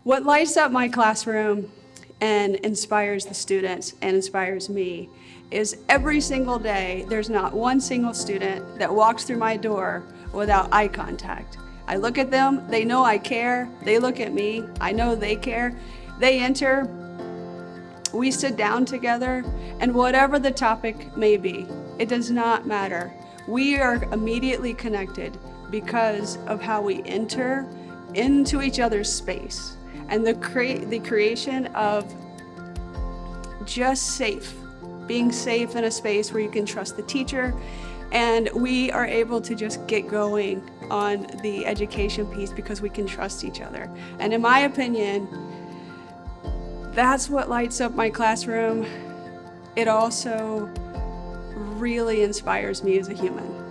What lights up my classroom and inspires the students and inspires me is every single day, there's not one single student that walks through my door without eye contact. I look at them, they know I care, they look at me, I know they care. They enter, we sit down together, and whatever the topic may be, it does not matter. We are immediately connected because of how we enter into each other's space and the creation of just being safe in a space where you can trust the teacher, and we are able to just get going on the education piece because we can trust each other. And in my opinion, that's what lights up my classroom. It also really inspires me as a human.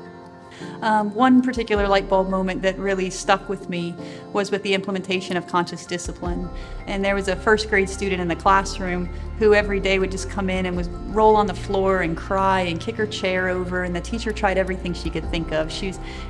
One particular light bulb moment that really stuck with me was with the implementation of conscious discipline. And there was a first grade student in the classroom who every day would just come in and would roll on the floor and cry and kick her chair over, and the teacher tried everything she could think of.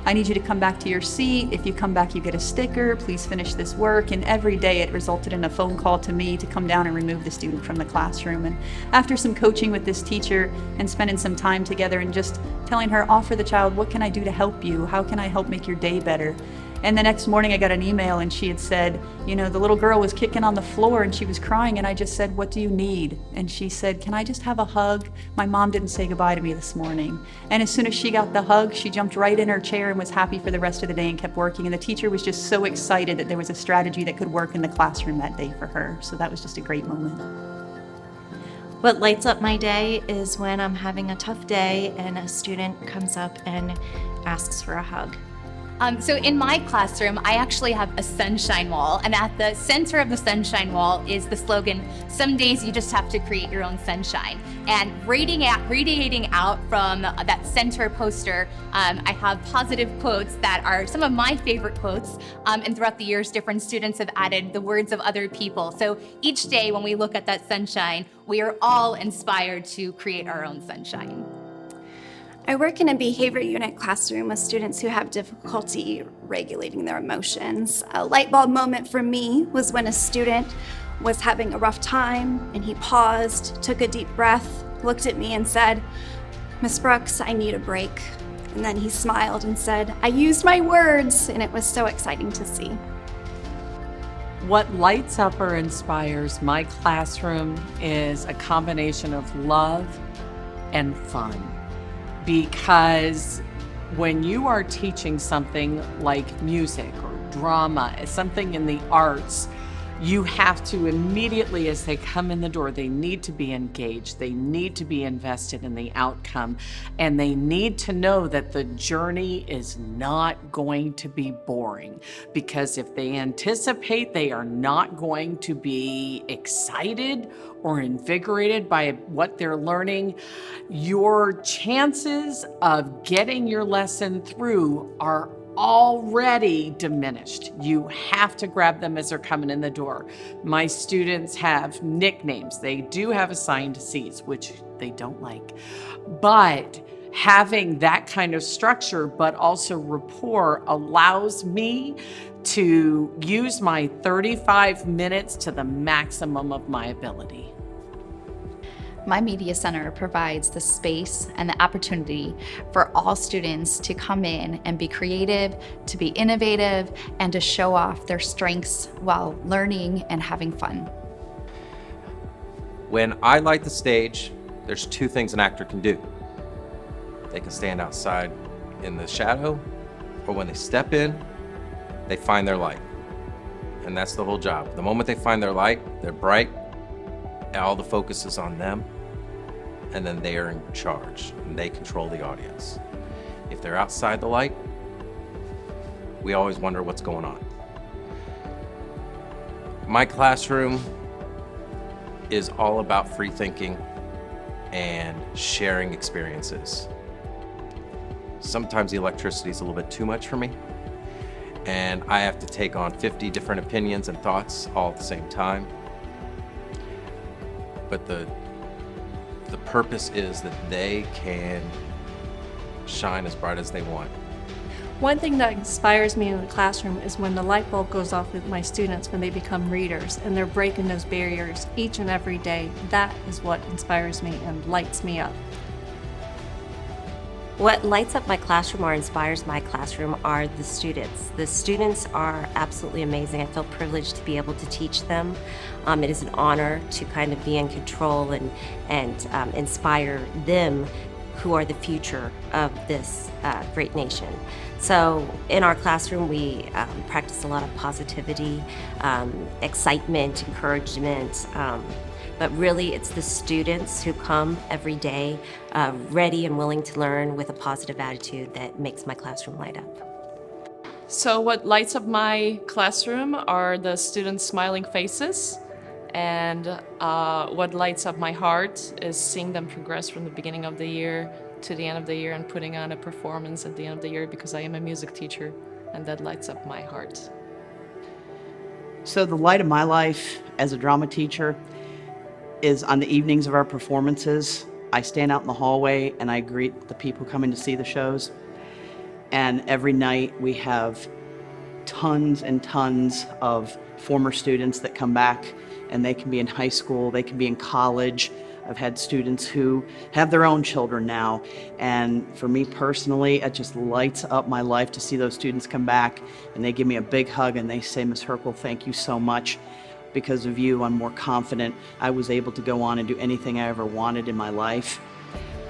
I need you to come back to your seat. If you come back, you get a sticker. Please finish this work. And every day it resulted in a phone call to me to come down and remove the student from the classroom. And after some coaching with this teacher and spending some time together and just telling her, offer the child, what can I do to help you? How can I help make your day better? And the next morning I got an email and she had said, the little girl was kicking on the floor and she was crying, and I just said, what do you need? And she said, can I just have a hug? My mom didn't say goodbye to me this morning. And as soon as she got the hug, she jumped right in her chair and was happy for the rest of the day and kept working. And the teacher was just so excited that there was a strategy that could work in the classroom that day for her. So that was just a great moment. What lights up my day is when I'm having a tough day and a student comes up and asks for a hug. So in my classroom, I actually have a sunshine wall, and at the center of the sunshine wall is the slogan, some days you just have to create your own sunshine. And radiating out from that center poster, I have positive quotes that are some of my favorite quotes, and throughout the years, different students have added the words of other people. So each day when we look at that sunshine, we are all inspired to create our own sunshine. I work in a behavior unit classroom with students who have difficulty regulating their emotions. A light bulb moment for me was when a student was having a rough time and he paused, took a deep breath, looked at me and said, Miss Brooks, I need a break. And then he smiled and said, I used my words, and it was so exciting to see. What lights up or inspires my classroom is a combination of love and fun. Because when you are teaching something like music or drama, something in the arts, you have to immediately, as they come in the door, they need to be engaged, they need to be invested in the outcome, and they need to know that the journey is not going to be boring. Because if they anticipate they are not going to be excited or invigorated by what they're learning, your chances of getting your lesson through are already diminished. You have to grab them as they're coming in the door. My students have nicknames. They do have assigned seats, which they don't like. But having that kind of structure, but also rapport, allows me to use my 35 minutes to the maximum of my ability. My media center provides the space and the opportunity for all students to come in and be creative, to be innovative, and to show off their strengths while learning and having fun. When I light the stage, there's two things an actor can do. They can stand outside in the shadow, or when they step in, they find their light. And that's the whole job. The moment they find their light, they're bright, all the focus is on them, and then they are in charge, and they control the audience. If they're outside the light, we always wonder what's going on. My classroom is all about free thinking and sharing experiences. Sometimes the electricity is a little bit too much for me, and I have to take on 50 different opinions and thoughts all at the same time. But the purpose is that they can shine as bright as they want. One thing that inspires me in the classroom is when the light bulb goes off with my students when they become readers and they're breaking those barriers each and every day. That is what inspires me and lights me up. What lights up my classroom or inspires my classroom are the students. The students are absolutely amazing. I feel privileged to be able to teach them. It is an honor to kind of be in control and inspire them, who are the future of this great nation. So in our classroom, we practice a lot of positivity, excitement, encouragement, but really it's the students who come every day ready and willing to learn with a positive attitude that makes my classroom light up. So what lights up my classroom are the students' smiling faces, and what lights up my heart is seeing them progress from the beginning of the year to the end of the year and putting on a performance at the end of the year, because I am a music teacher, and that lights up my heart. So the light of my life as a drama teacher is on the evenings of our performances. I stand out in the hallway and I greet the people coming to see the shows. And every night we have tons and tons of former students that come back, and they can be in high school, they can be in college. I've had students who have their own children now, and for me personally, it just lights up my life to see those students come back and they give me a big hug and they say, "Ms. Herkel, thank you so much. Because of you, I'm more confident. I was able to go on and do anything I ever wanted in my life."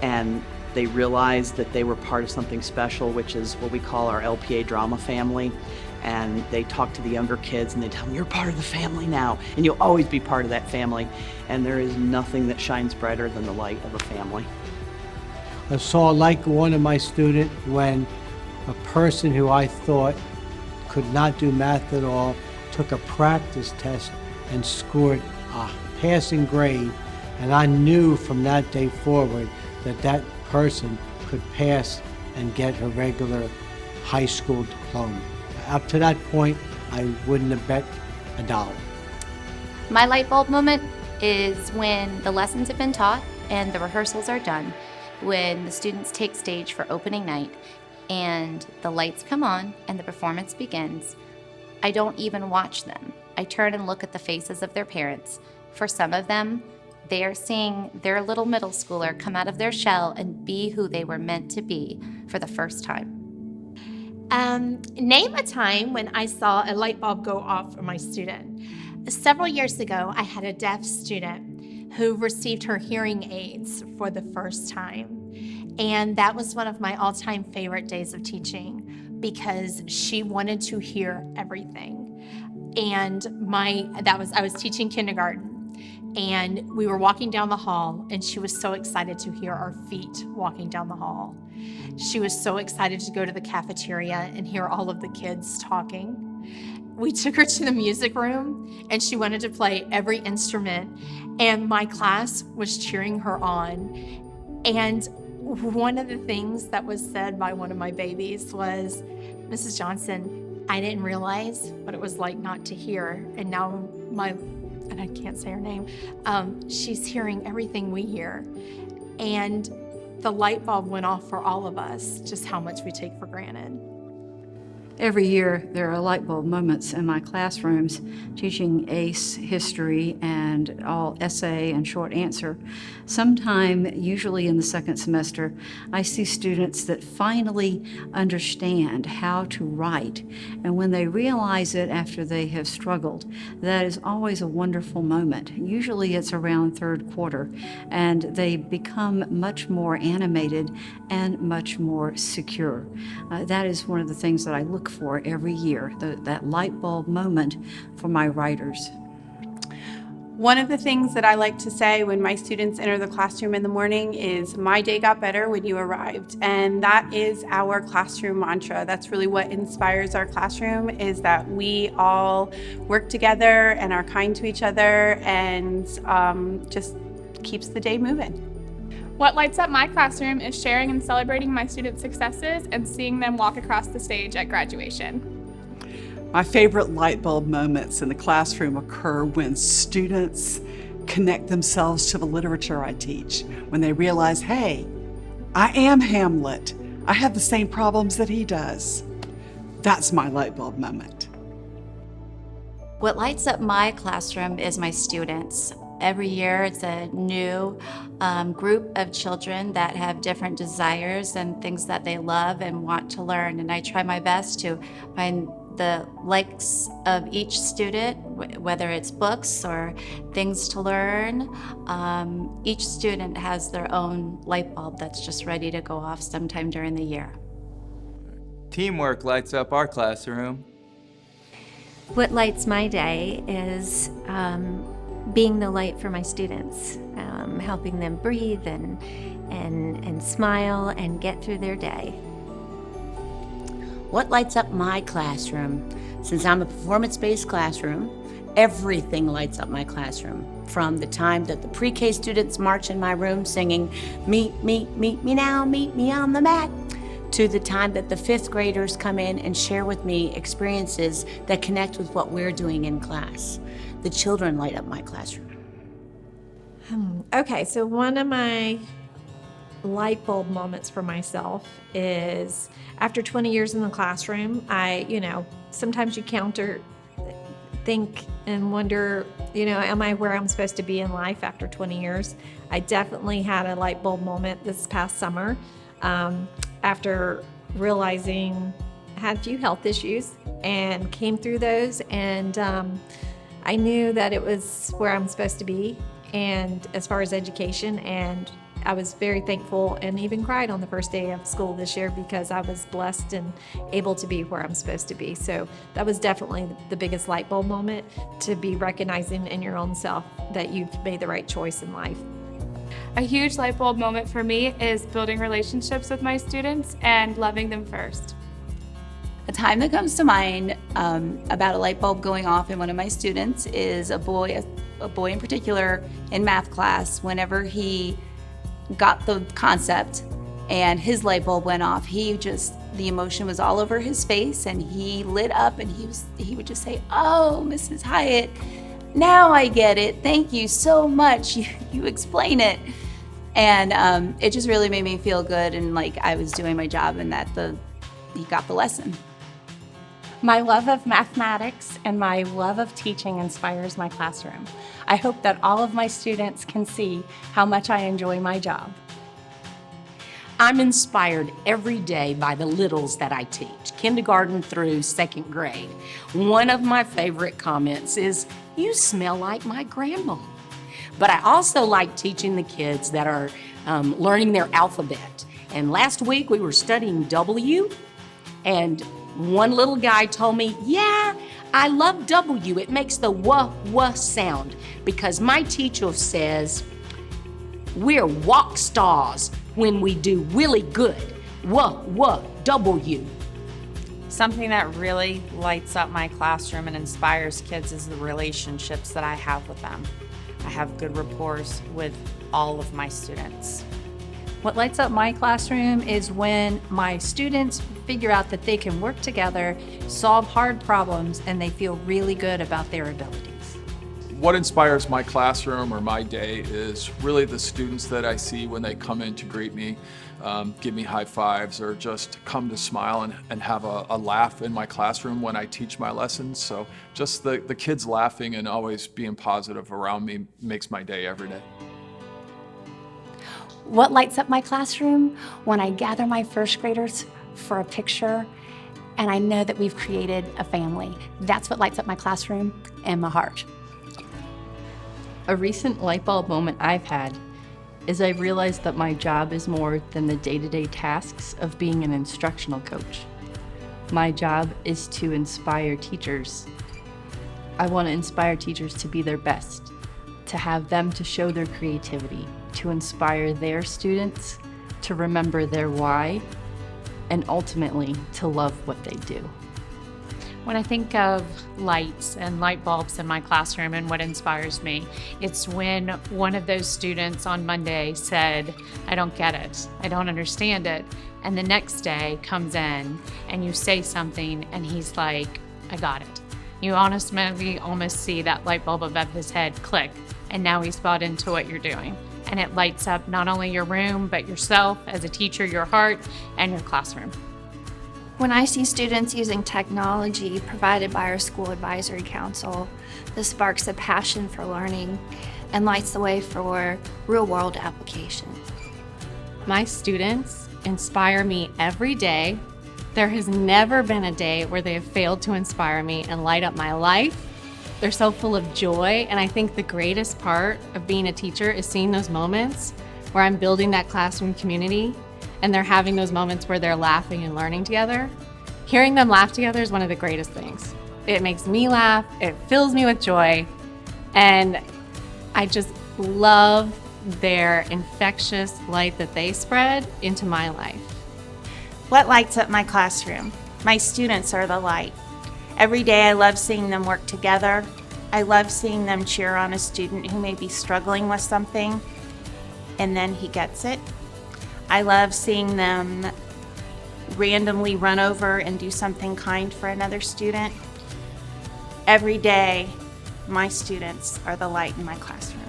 And they realized that they were part of something special, which is what we call our LPA drama family. And they talk to the younger kids and they tell them, "You're part of the family now, and you'll always be part of that family." And there is nothing that shines brighter than the light of a family. I saw a light go on in my student when a person who I thought could not do math at all took a practice test and scored a passing grade. And I knew from that day forward that that person could pass and get her regular high school diploma. Up to that point, I wouldn't have bet $1. My light bulb moment is when the lessons have been taught and the rehearsals are done, when the students take stage for opening night and the lights come on and the performance begins. I don't even watch them. I turn and look at the faces of their parents. For some of them, they are seeing their little middle schooler come out of their shell and be who they were meant to be for the first time. Name a time when I saw a light bulb go off for my student. Several years ago, I had a deaf student who received her hearing aids for the first time. And that was one of my all-time favorite days of teaching because she wanted to hear everything. And I was teaching kindergarten. And we were walking down the hall, and she was so excited to hear our feet walking down the hall. She was so excited to go to the cafeteria and hear all of the kids talking. We took her to the music room, and she wanted to play every instrument, and my class was cheering her on. And one of the things that was said by one of my babies was, "Mrs. Johnson, I didn't realize what it was like not to hear, and now and I can't say her name, she's hearing everything we hear." And the light bulb went off for all of us, just how much we take for granted. Every year, there are light bulb moments in my classrooms, teaching ACE, history, and all essay and short answer. Sometime, usually in the second semester, I see students that finally understand how to write. And when they realize it after they have struggled, that is always a wonderful moment. Usually it's around third quarter, and they become much more animated and much more secure. That is one of the things that I look for every year, that light bulb moment for my writers. One of the things that I like to say when my students enter the classroom in the morning is, "My day got better when you arrived." And that is our classroom mantra. That's really what inspires our classroom, is that we all work together and are kind to each other, and just keeps the day moving. What lights up my classroom is sharing and celebrating my students' successes and seeing them walk across the stage at graduation. My favorite light bulb moments in the classroom occur when students connect themselves to the literature I teach, when they realize, hey, I am Hamlet. I have the same problems that he does. That's my light bulb moment. What lights up my classroom is my students. Every year it's a new group of children that have different desires and things that they love and want to learn. And I try my best to find the likes of each student, whether it's books or things to learn. Each student has their own light bulb that's just ready to go off sometime during the year. Teamwork lights up our classroom. What lights my day is being the light for my students, helping them breathe and smile and get through their day. What lights up my classroom? Since I'm a performance-based classroom, everything lights up my classroom. From the time that the pre-K students march in my room singing, meet me now, meet me on the mat, to the time that the 5th graders come in and share with me experiences that connect with what we're doing in class. The children light up my classroom. Okay, so one of my light bulb moments for myself is after 20 years in the classroom, sometimes you think and wonder, am I where I'm supposed to be in life after 20 years? I definitely had a light bulb moment this past summer after realizing I had a few health issues and came through those, and I knew that it was where I'm supposed to be, and as far as education, and I was very thankful and even cried on the first day of school this year because I was blessed and able to be where I'm supposed to be. So that was definitely the biggest light bulb moment, to be recognizing in your own self that you've made the right choice in life. A huge light bulb moment for me is building relationships with my students and loving them first. A time that comes to mind about a light bulb going off in one of my students is a boy in particular in math class. Whenever he got the concept and his light bulb went off, the emotion was all over his face and he lit up, and he would just say, "Oh, Mrs. Hyatt, now I get it. Thank you so much. You explain it." And it just really made me feel good and like I was doing my job and that he got the lesson. My love of mathematics and my love of teaching inspires my classroom. I hope that all of my students can see how much I enjoy my job. I'm inspired every day by the littles that I teach, kindergarten through 2nd grade. One of my favorite comments is, "You smell like my grandma." But I also like teaching the kids that are learning their alphabet. And last week we were studying W, and one little guy told me, "Yeah, I love W. It makes the wah sound because my teacher says we're walk stars when we do really good. W." Something that really lights up my classroom and inspires kids is the relationships that I have with them. I have good rapport with all of my students. What lights up my classroom is when my students figure out that they can work together, solve hard problems, and they feel really good about their abilities. What inspires my classroom or my day is really the students that I see when they come in to greet me, give me high fives, or just come to smile and have a laugh in my classroom when I teach my lessons. So just the kids laughing and always being positive around me makes my day every day. What lights up my classroom? When I gather my 1st graders for a picture and I know that we've created a family. That's what lights up my classroom and my heart. A recent light bulb moment I've had is I realized that my job is more than the day-to-day tasks of being an instructional coach. My job is to inspire teachers. I want to inspire teachers to be their best, to have them to show their creativity, to inspire their students, to remember their why, and ultimately to love what they do. When I think of lights and light bulbs in my classroom and what inspires me, it's when one of those students on Monday said, "I don't get it, I don't understand it," and the next day comes in and you say something and he's like, "I got it." You honestly almost see that light bulb above his head click, and now he's bought into what you're doing. And it lights up not only your room, but yourself as a teacher, your heart, and your classroom. When I see students using technology provided by our school advisory council, this sparks a passion for learning and lights the way for real-world application. My students inspire me every day. There has never been a day where they have failed to inspire me and light up my life. They're so full of joy, and I think the greatest part of being a teacher is seeing those moments where I'm building that classroom community and they're having those moments where they're laughing and learning together. Hearing them laugh together is one of the greatest things. It makes me laugh, it fills me with joy, and I just love their infectious light that they spread into my life. What lights up my classroom? My students are the light. Every day I love seeing them work together. I love seeing them cheer on a student who may be struggling with something, and then he gets it. I love seeing them randomly run over and do something kind for another student. Every day, my students are the light in my classroom.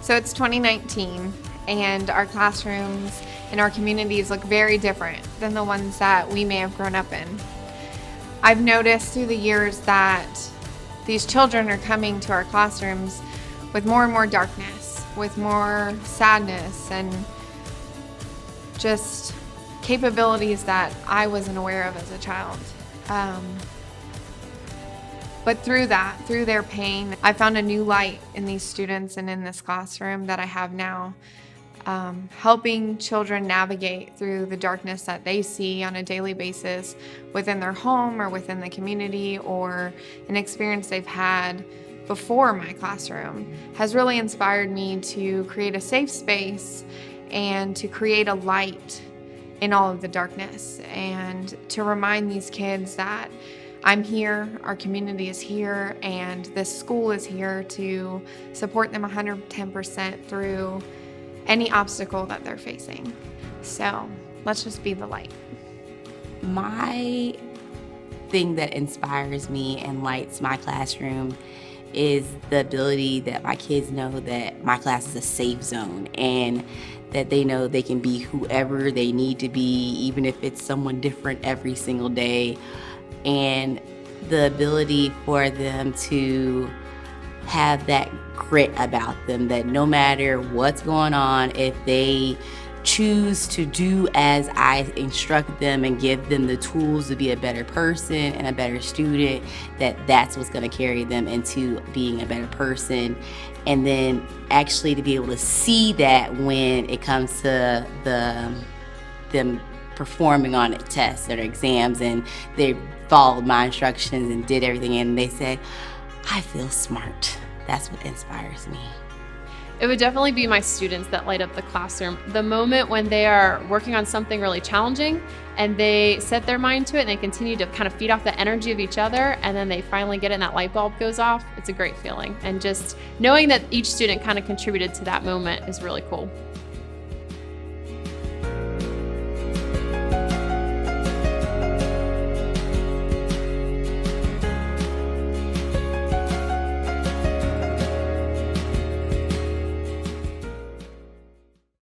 So it's 2019, and our classrooms in our communities look very different than the ones that we may have grown up in. I've noticed through the years that these children are coming to our classrooms with more and more darkness, with more sadness, and just capabilities that I wasn't aware of as a child. But through their pain, I found a new light in these students and in this classroom that I have now, helping children navigate through the darkness that they see on a daily basis within their home or within the community, or an experience they've had before my classroom, has really inspired me to create a safe space and to create a light in all of the darkness, and to remind these kids that I'm here, our community is here, and this school is here to support them 110% through any obstacle that they're facing. So let's just be the light. My thing that inspires me and lights my classroom is the ability that my kids know that my class is a safe zone, and that they know they can be whoever they need to be, even if it's someone different every single day. And the ability for them to have that grit about them, that no matter what's going on, if they choose to do as I instruct them and give them the tools to be a better person and a better student, that's what's going to carry them into being a better person. And then actually to be able to see that when it comes to them performing on tests or exams, and they followed my instructions and did everything, and they say, I feel smart. That's what inspires me. It would definitely be my students that light up the classroom. The moment when they are working on something really challenging and they set their mind to it and they continue to kind of feed off the energy of each other, and then they finally get it and that light bulb goes off, it's a great feeling. And just knowing that each student kind of contributed to that moment is really cool.